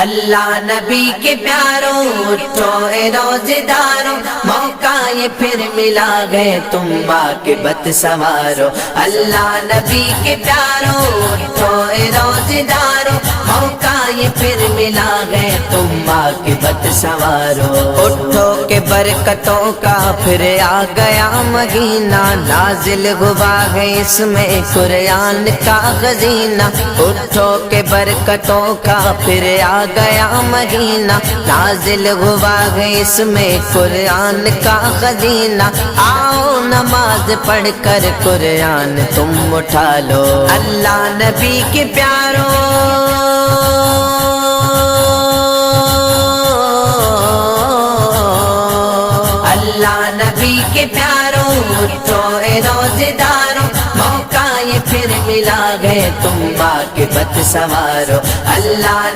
اللہ نبی کے پیاروں اٹھو اے روزداروں، موقع یہ پھر ملا گئے تم عاقبت سنوارو۔ اللہ نبی کے پیاروں اٹھو اے روزداروں، موقع یہ پھر ملا گئے تم عاقبت سنوارو۔ اٹھو کہ برکتوں کا پھر آ گیا مہینہ، نازل ہوا ہے اس میں قرآن کا خزینہ۔ اٹھو کہ برکتوں کا پھر آ گیا مہینہ، نازل ہوا ہے اس میں قرآن کا خزینہ۔ آؤ نماز پڑھ کر قرآن تم اٹھا لو۔ اللہ نبی کے پیاروں، اللہ نبی کے پیاروں اٹھو اے روزداروں، موقع یہ پھر ملا گئے تم عاقبت سنوارو۔ اللہ